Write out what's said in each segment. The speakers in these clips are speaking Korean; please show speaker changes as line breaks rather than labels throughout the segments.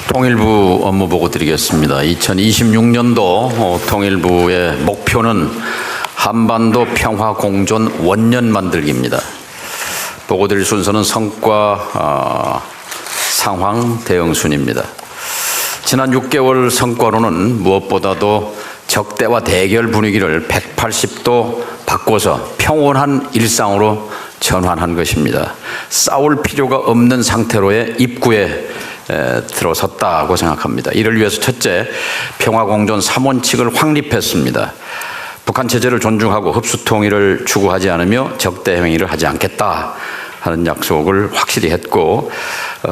통일부 업무 보고 드리겠습니다. 2026년도 통일부의 목표는 한반도 평화 공존 원년 만들기입니다. 보고 드릴 순서는 성과, 상황, 대응 순입니다. 지난 6개월 성과로는 무엇보다도 적대와 대결 분위기를 180도 바꿔서 평온한 일상으로 전환한 것입니다. 싸울 필요가 없는 상태로의 입구에 들어섰다고 생각합니다. 이를 위해서 첫째, 평화공존 3원칙을 확립했습니다. 북한 체제를 존중하고 흡수통일을 추구하지 않으며 적대 행위를 하지 않겠다 하는 약속을 확실히 했고,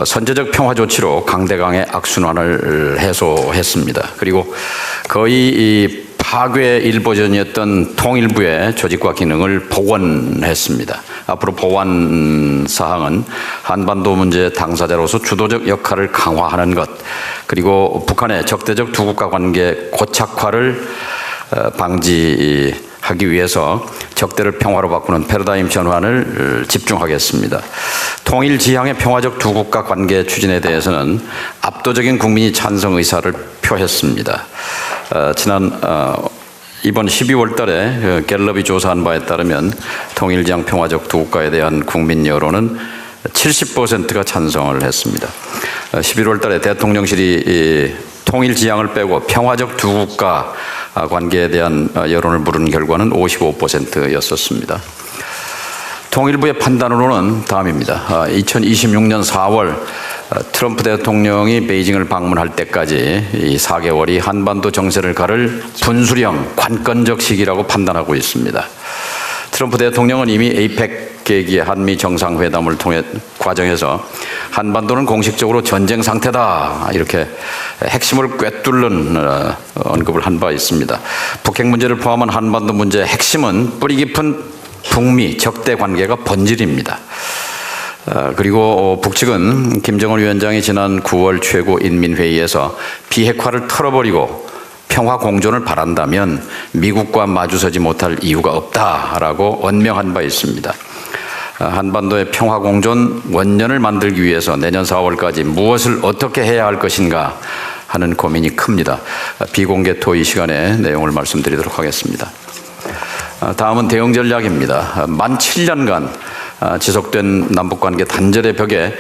선제적 평화 조치로 강대강의 악순환을 해소했습니다. 그리고 거의 파괴 일보전이었던 통일부의 조직과 기능을 복원했습니다. 앞으로 보완 사항은 한반도 문제 당사자로서 주도적 역할을 강화하는 것, 그리고 북한의 적대적 두 국가 관계 고착화를 방지하기 위해서 적대를 평화로 바꾸는 패러다임 전환을 집중하겠습니다. 통일 지향의 평화적 두 국가 관계 추진에 대해서는 압도적인 국민이 찬성 의사를 표했습니다. 이번 12월 달에 갤럽이 조사한 바에 따르면 통일지향 평화적 두 국가에 대한 국민 여론은 70%가 찬성을 했습니다. 11월 달에 대통령실이 통일지향을 빼고 평화적 두 국가 관계에 대한 여론을 물은 결과는 55%였었습니다. 통일부의 판단으로는 다음입니다. 2026년 4월 트럼프 대통령이 베이징을 방문할 때까지 이 4개월이 한반도 정세를 가를 분수령 관건적 시기라고 판단하고 있습니다. 트럼프 대통령은 이미 에이펙 계기의 한미 정상회담을 통해 과정에서 한반도는 공식적으로 전쟁 상태다 이렇게 핵심을 꿰뚫는 언급을 한 바 있습니다. 북핵 문제를 포함한 한반도 문제의 핵심은 뿌리 깊은 북미 적대 관계가 본질입니다. 그리고 북측은 김정은 위원장이 지난 9월 최고인민회의에서 비핵화를 털어버리고 평화 공존을 바란다면 미국과 마주서지 못할 이유가 없다라고 언명한 바 있습니다. 한반도의 평화 공존 원년을 만들기 위해서 내년 4월까지 무엇을 어떻게 해야 할 것인가 하는 고민이 큽니다. 비공개 토의 시간에 내용을 말씀드리도록 하겠습니다. 다음은 대응 전략입니다. 만 7년간 지속된 남북관계 단절의 벽에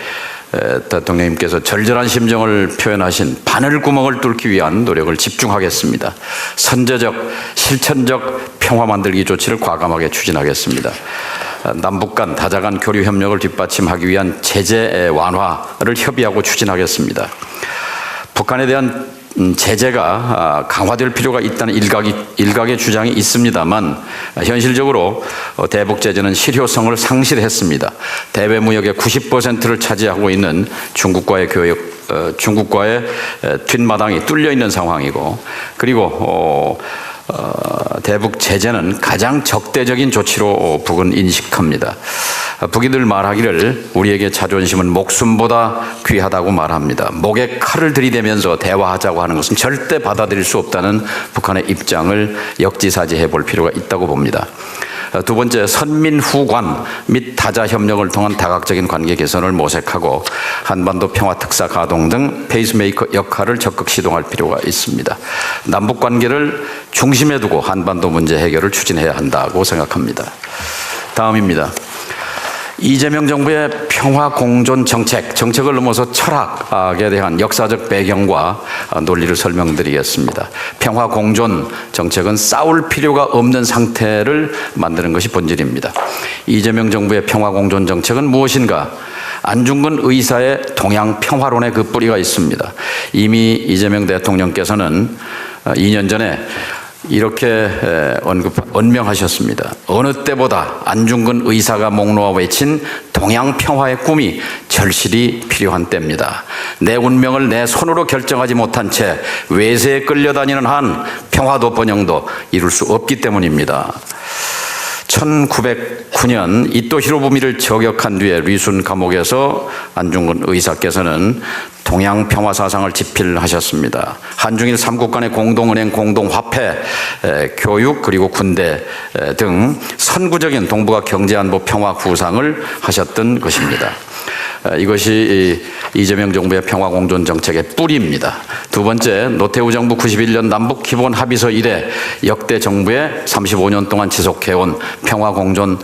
대통령님께서 절절한 심정을 표현하신 바늘구멍을 뚫기 위한 노력을 집중하겠습니다. 선제적, 실천적 평화 만들기 조치를 과감하게 추진하겠습니다. 남북 간 다자간 교류 협력을 뒷받침하기 위한 제재 완화를 협의하고 추진하겠습니다. 북한에 대한 제재가 강화될 필요가 있다는 일각의 주장이 있습니다만 현실적으로 대북 제재는 실효성을 상실했습니다. 대외 무역의 90%를 차지하고 있는 중국과의 뒷마당이 뚫려 있는 상황이고, 그리고 대북 제재는 가장 적대적인 조치로 북은 인식합니다. 북이 늘 말하기를 우리에게 자존심은 목숨보다 귀하다고 말합니다. 목에 칼을 들이대면서 대화하자고 하는 것은 절대 받아들일 수 없다는 북한의 입장을 역지사지해 볼 필요가 있다고 봅니다. 두 번째, 선민후관 및 다자 협력을 통한 다각적인 관계 개선을 모색하고 한반도 평화 특사 가동 등 페이스메이커 역할을 적극 시동할 필요가 있습니다. 남북 관계를 중심에 두고 한반도 문제 해결을 추진해야 한다고 생각합니다. 다음입니다. 이재명 정부의 평화 공존 정책을 넘어서 철학에 대한 역사적 배경과 논리를 설명드리겠습니다. 평화 공존 정책은 싸울 필요가 없는 상태를 만드는 것이 본질입니다. 이재명 정부의 평화 공존 정책은 무엇인가? 안중근 의사의 동양 평화론에 그 뿌리가 있습니다. 이미 이재명 대통령께서는 2년 전에 이렇게 언명하셨습니다. 어느 때보다 안중근 의사가 목 놓아 외친 동양 평화의 꿈이 절실히 필요한 때입니다. 내 운명을 내 손으로 결정하지 못한 채 외세에 끌려다니는 한 평화도 번영도 이룰 수 없기 때문입니다. 1909년 이토 히로부미를 저격한 뒤에 리순 감옥에서 안중근 의사께서는 동양 평화 사상을 집필하셨습니다. 한중일 3국 간의 공동은행, 공동화폐, 교육 그리고 군대 등 선구적인 동북아 경제안보 평화 구상을 하셨던 것입니다. 이것이 이재명 정부의 평화공존 정책의 뿌리입니다. 두 번째, 노태우 정부 91년 남북 기본 합의서 이래 역대 정부의 35년 동안 지속해온 평화공존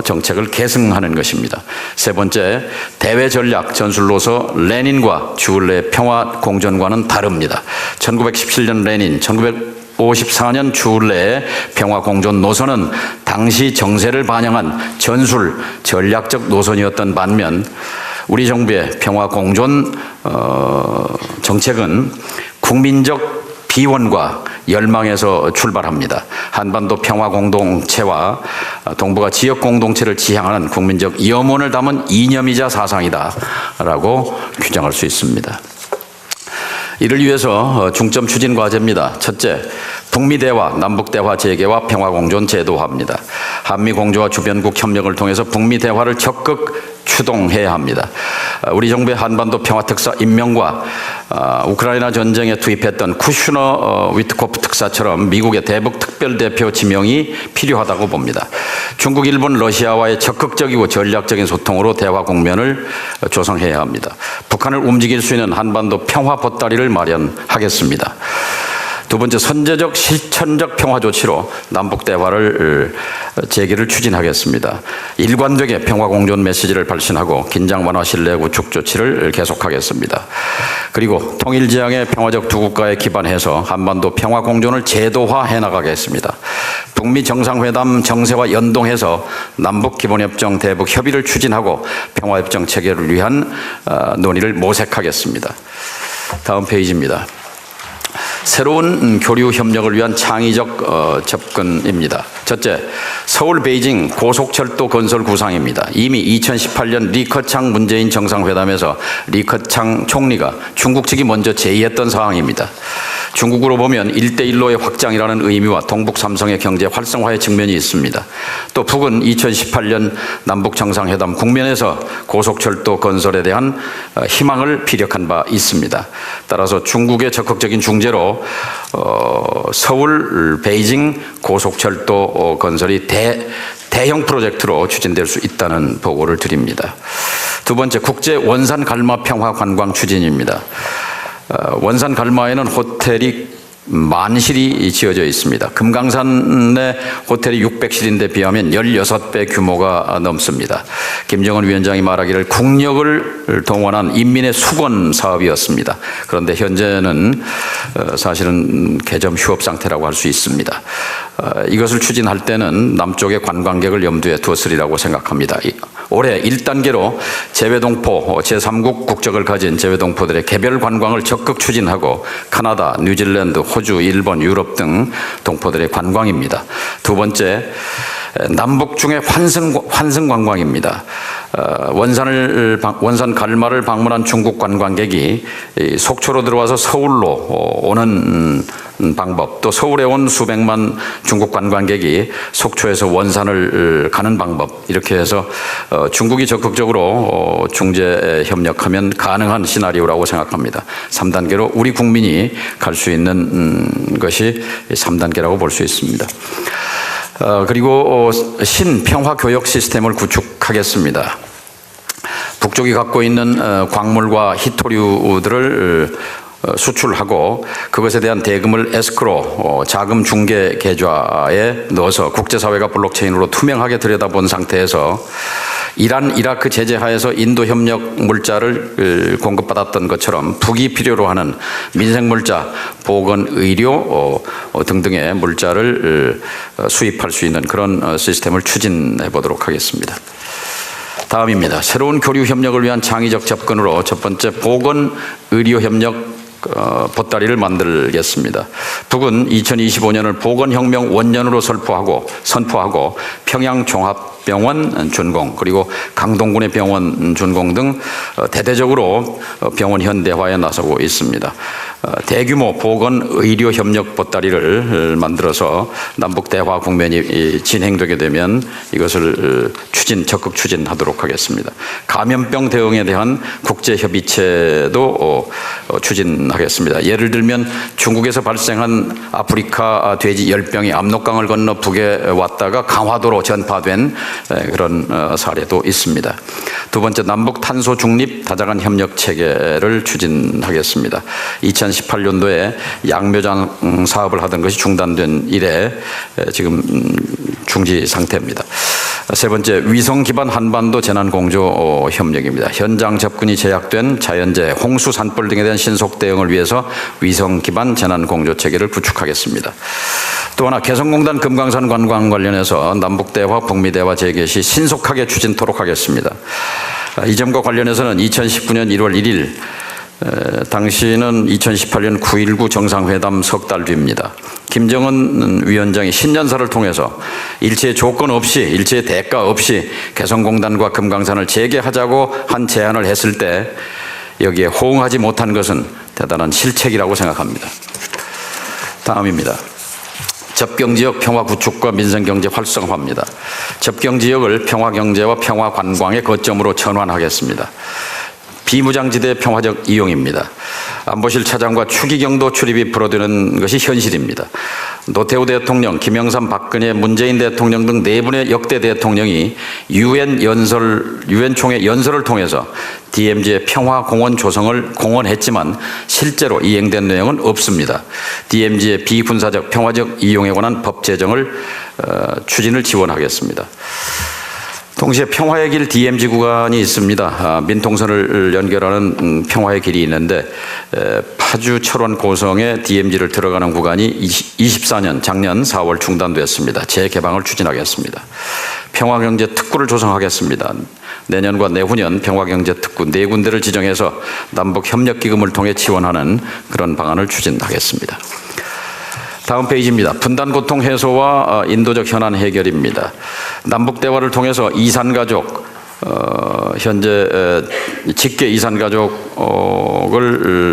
정책을 계승하는 것입니다. 세 번째, 대외 전략 전술로서 레닌과 주울레의 평화공존과는 다릅니다. 1917년 레닌, 1954년 주울레의 평화공존 노선은 당시 정세를 반영한 전술 전략적 노선이었던 반면 우리 정부의 평화공존 정책은 국민적 비원과 열망에서 출발합니다. 한반도 평화 공동체와 동북아 지역 공동체를 지향하는 국민적 염원을 담은 이념이자 사상이다라고 규정할 수 있습니다. 이를 위해서 중점 추진 과제입니다. 첫째, 북미 대화, 남북 대화 재개와 평화 공존 제도화입니다. 한미 공조와 주변국 협력을 통해서 북미 대화를 적극 추동해야 합니다. 우리 정부의 한반도 평화 특사 임명과 우크라이나 전쟁에 투입했던 쿠슈너 위트코프 특사처럼 미국의 대북 특별대표 지명이 필요하다고 봅니다. 중국, 일본, 러시아와의 적극적이고 전략적인 소통으로 대화 국면을 조성해야 합니다. 북한을 움직일 수 있는 한반도 평화 보따리를 마련하겠습니다. 두 번째, 선제적 실천적 평화 조치로 남북 대화를 재개를 추진하겠습니다. 일관되게 평화 공존 메시지를 발신하고 긴장 완화 신뢰 구축 조치를 계속하겠습니다. 그리고 통일 지향의 평화적 두 국가에 기반해서 한반도 평화 공존을 제도화해 나가겠습니다. 북미 정상회담 정세와 연동해서 남북 기본협정 대북 협의를 추진하고 평화협정 체결을 위한 논의를 모색하겠습니다. 다음 페이지입니다. 새로운 교류 협력을 위한 창의적 접근입니다. 첫째, 서울 베이징 고속철도 건설 구상입니다. 이미 2018년 리커창 문재인 정상회담에서 리커창 총리가 중국 측이 먼저 제의했던 사항입니다. 중국으로 보면 1대1로의 확장이라는 의미와 동북 삼성의 경제 활성화의 측면이 있습니다. 또 북은 2018년 남북 정상회담 국면에서 고속철도 건설에 대한 희망을 피력한 바 있습니다. 따라서 중국의 적극적인 중재로 서울 베이징 고속철도 건설이 대형 프로젝트로 추진될 수 있다는 보고를 드립니다. 두 번째, 국제 원산 갈마 평화 관광 추진입니다. 원산 갈마에는 호텔이 만실이 지어져 있습니다. 금강산의 호텔이 600실인데 비하면 16배 규모가 넘습니다. 김정은 위원장이 말하기를 국력을 동원한 인민의 수건 사업이었습니다. 그런데 현재는 사실은 개점 휴업 상태라고 할 수 있습니다. 이것을 추진할 때는 남쪽의 관광객을 염두에 두었으리라고 생각합니다. 올해 1단계로 재외동포, 제3국 국적을 가진 재외동포들의 개별 관광을 적극 추진하고 카나다, 뉴질랜드, 호주, 일본, 유럽 등 동포들의 관광입니다. 두 번째, 남북 중의 환승 관광입니다. 원산 갈마를 방문한 중국 관광객이 속초로 들어와서 서울로 오는 방법, 또 서울에 온 수백만 중국 관광객이 속초에서 원산을 가는 방법, 이렇게 해서 중국이 적극적으로 중재 협력하면 가능한 시나리오라고 생각합니다. 3단계로 우리 국민이 갈 수 있는 것이 3단계라고 볼 수 있습니다. 그리고 신평화 교육 시스템을 구축하겠습니다. 북쪽이 갖고 있는 광물과 희토류들을 수출하고 그것에 대한 대금을 에스크로 자금 중개 계좌에 넣어서 국제사회가 블록체인으로 투명하게 들여다본 상태에서 이란, 이라크 제재 하에서 인도 협력 물자를 공급받았던 것처럼 북이 필요로 하는 민생 물자, 보건, 의료 등등의 물자를 수입할 수 있는 그런 시스템을 추진해 보도록 하겠습니다. 다음입니다. 새로운 교류 협력을 위한 창의적 접근으로 첫 번째, 보건, 의료 협력 보따리를 만들겠습니다. 북은 2025년을 보건혁명 원년으로 선포하고 평양종합병원 준공, 그리고 강동군의 병원 준공 등 대대적으로 병원 현대화에 나서고 있습니다. 대규모 보건 의료 협력 보따리를 만들어서 남북 대화 국면이 진행되게 되면 이것을 적극 추진하도록 하겠습니다. 감염병 대응에 대한 국제 협의체도 추진하겠습니다. 예를 들면 중국에서 발생한 아프리카 돼지 열병이 압록강을 건너 북에 왔다가 강화도로 전파된 그런 사례도 있습니다. 두 번째, 남북 탄소 중립 다자간 협력 체계를 추진하겠습니다. 2018년도에 양묘장 사업을 하던 것이 중단된 이래 지금 중지 상태입니다. 세 번째, 위성 기반 한반도 재난 공조 협력입니다. 현장 접근이 제약된 자연재해, 홍수, 산불 등에 대한 신속 대응을 위해서 위성 기반 재난 공조 체계를 구축하겠습니다. 또 하나, 개성공단 금강산 관광 관련해서 남북 대화, 북미 대화 재개시 신속하게 추진토록 하겠습니다. 이 점과 관련해서는 2019년 1월 1일 당시는 2018년 9.19 정상회담 석 달 뒤입니다. 김정은 위원장이 신년사를 통해서 일체의 조건 없이, 일체의 대가 없이 개성공단과 금강산을 재개하자고 한 제안을 했을 때 여기에 호응하지 못한 것은 대단한 실책이라고 생각합니다. 다음입니다. 접경지역 평화 구축과 민생경제 활성화입니다. 접경지역을 평화경제와 평화관광의 거점으로 전환하겠습니다. 비무장지대 평화적 이용입니다. 안보실 차장과 추기경도 출입이 불어드는 것이 현실입니다. 노태우 대통령, 김영삼, 박근혜, 문재인 대통령 등 네 분의 역대 대통령이 유엔 총회 연설을 통해서 DMZ의 평화공원 조성을 공언했지만 실제로 이행된 내용은 없습니다. DMZ의 비군사적 평화적 이용에 관한 법 제정을 추진을 지원하겠습니다. 동시에 평화의 길 DMZ 구간이 있습니다. 민통선을 연결하는 평화의 길이 있는데 파주 철원 고성에 DMZ를 들어가는 구간이 24년 작년 4월 중단됐습니다. 재개방을 추진하겠습니다. 평화경제 특구를 조성하겠습니다. 내년과 내후년 평화경제 특구 4군데를 지정해서 남북협력기금을 통해 지원하는 그런 방안을 추진하겠습니다. 다음 페이지입니다. 분단 고통 해소와 인도적 현안 해결입니다. 남북 대화를 통해서 이산가족, 현재 직계 이산가족을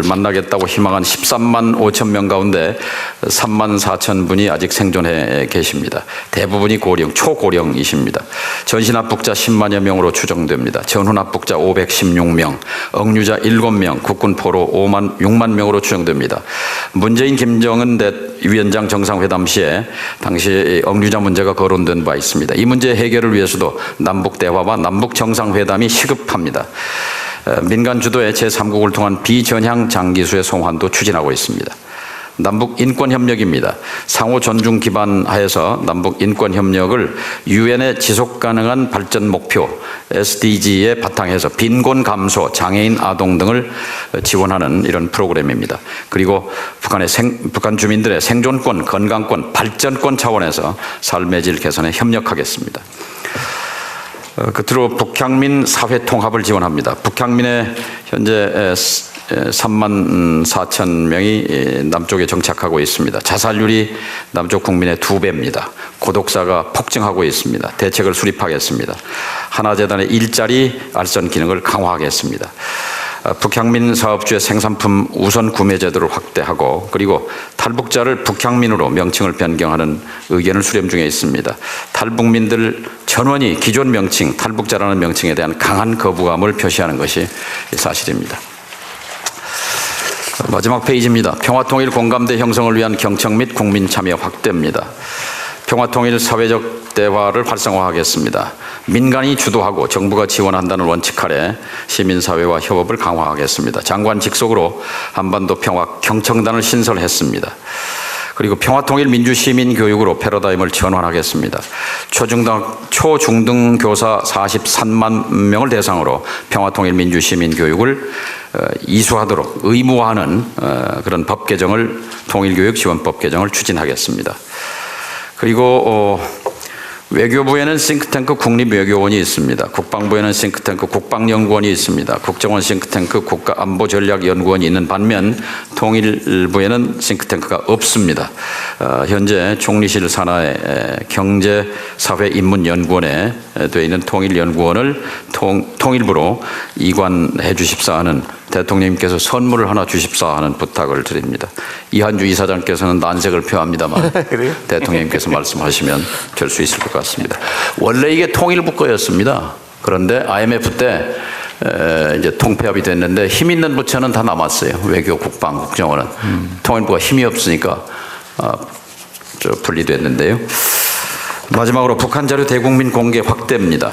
만나겠다고 희망한 13만 5천 명 가운데 3만 4천 분이 아직 생존해 계십니다. 대부분이 고령, 초고령이십니다. 전신합북자 10만여 명으로 추정됩니다. 전후납북자 516명, 억류자 7명, 국군포로 6만 명으로 추정됩니다. 문재인 김정은 위원장 정상회담 시에 당시 억류자 문제가 거론된 바 있습니다. 이 문제 해결을 위해서도 남북 대화와 남북 정상회담이 시급합니다. 민간 주도의 제3국을 통한 비전향 장기수의 송환도 추진하고 있습니다. 남북 인권협력입니다. 상호 존중 기반 하에서 남북 인권협력을 유엔의 지속가능한 발전 목표 SDG에 바탕해서 빈곤 감소, 장애인 아동 등을 지원하는 이런 프로그램입니다. 그리고 북한 주민들의 생존권, 건강권, 발전권 차원에서 삶의 질 개선에 협력하겠습니다. 끝으로 북향민 사회 통합을 지원합니다. 북향민의 현재 3만 4천 명이 남쪽에 정착하고 있습니다. 자살률이 남쪽 국민의 2배입니다. 고독사가 폭증하고 있습니다. 대책을 수립하겠습니다. 하나재단의 일자리 알선 기능을 강화하겠습니다. 북향민 사업주의 생산품 우선 구매 제도를 확대하고 그리고 탈북자를 북향민으로 명칭을 변경하는 의견을 수렴 중에 있습니다. 탈북민들 전원이 기존 명칭, 탈북자라는 명칭에 대한 강한 거부감을 표시하는 것이 사실입니다. 마지막 페이지입니다. 평화통일 공감대 형성을 위한 경청 및 국민 참여 확대입니다. 평화통일 사회적 대화를 활성화하겠습니다. 민간이 주도하고 정부가 지원한다는 원칙 아래 시민사회와 협업을 강화하겠습니다. 장관 직속으로 한반도 평화 경청단을 신설했습니다. 그리고 평화통일 민주시민교육으로 패러다임을 전환하겠습니다. 초중등 교사 43만 명을 대상으로 평화통일 민주시민교육을 이수하도록 의무화하는 그런 법 개정을 통일교육지원법 개정을 추진하겠습니다. 그리고 외교부에는 싱크탱크 국립외교원이 있습니다. 국방부에는 싱크탱크 국방연구원이 있습니다. 국정원 싱크탱크 국가안보전략연구원이 있는 반면 통일부에는 싱크탱크가 없습니다. 현재 총리실 산하의 경제사회인문연구원에 되어 있는 통일연구원을 통일부로 이관해 주십사 하는 대통령님께서 선물을 하나 주십사 하는 부탁을 드립니다. 이한주 이사장께서는 난색을 표합니다만 대통령님께서 말씀하시면 될 수 있을 것 같습니다. 원래 이게 통일부 거였습니다. 그런데 IMF 때 이제 통폐합이 됐는데 힘 있는 부처는 다 남았어요. 외교, 국방, 국정원은. 통일부가 힘이 없으니까 분리됐는데요. 마지막으로 북한 자료 대국민 공개 확대입니다.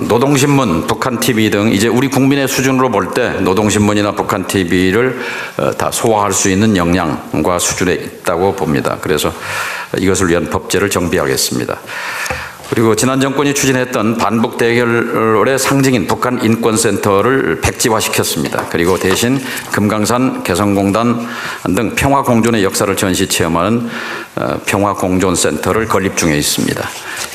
노동신문, 북한TV 등 이제 우리 국민의 수준으로 볼 때 노동신문이나 북한TV를 다 소화할 수 있는 역량과 수준에 있다고 봅니다. 그래서 이것을 위한 법제를 정비하겠습니다. 그리고 지난 정권이 추진했던 반북 대결의 상징인 북한인권센터를 백지화시켰습니다. 그리고 대신 금강산 개성공단 등 평화공존의 역사를 전시 체험하는 평화공존센터를 건립 중에 있습니다.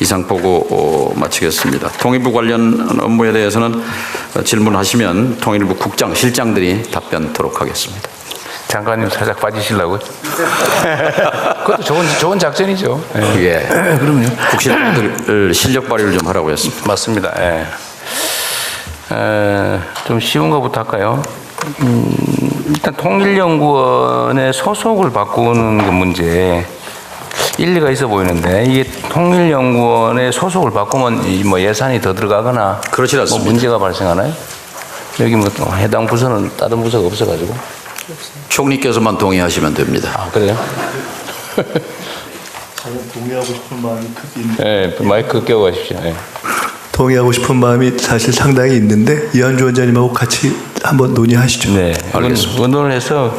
이상 보고 마치겠습니다. 통일부 관련 업무에 대해서는 질문하시면 통일부 국장, 실장들이 답변토록 하겠습니다.
장관님 살짝 빠지시려고요? 그것도 좋은 작전이죠.
예.
그럼요.
국실들 실력 발휘를 좀 하라고 했습니다.
맞습니다. 예. 좀 쉬운 거부터 할까요? 일단 통일연구원의 소속을 바꾸는 그 문제 일리가 있어 보이는데 이게 통일연구원의 소속을 바꾸면 뭐 예산이 더 들어가거나
그렇지 않습니다.
뭐 문제가 발생하나요? 여기 뭐 해당 부서는 다른 부서가 없어가지고.
총리께서만 동의하시면 됩니다.
아, 그래요?
저는 동의하고 싶은 마음이 크게 있는데
네, 마이크 껴 가십시오. 네.
동의하고 싶은 마음이 사실 상당히 있는데 이한주 원장님하고 같이 한번 논의하시죠.
네,
알겠습니다.
의논을 해서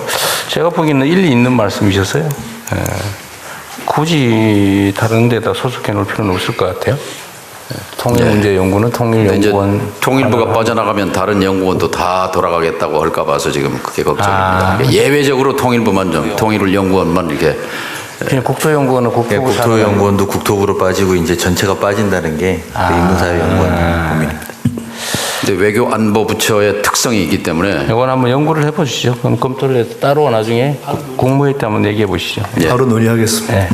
제가 보기에는 일리 있는 말씀이셨어요. 굳이 다른 데다 소속해 놓을 필요는 없을 것 같아요. 통일문제연구는 통일연구원.
통일부가 빠져나가면 다른 연구원도 다 돌아가겠다고 할까 봐서 지금 그게 걱정입니다. 예외적으로 통일부만 좀, 통일연구원만 이렇게.
그냥 국토연구원은 국토부
국토연구원도 국토부로 빠지고 이제 전체가 빠진다는 게 인문사회연구원 고민입니다.
근데 외교안보부처의 특성이 있기 때문에
이건 한번 연구를 해보시죠. 그럼 검토를 해서 따로 나중에 국무회의 때 한번 얘기해 보시죠.
바로 논의하겠습니다.
네.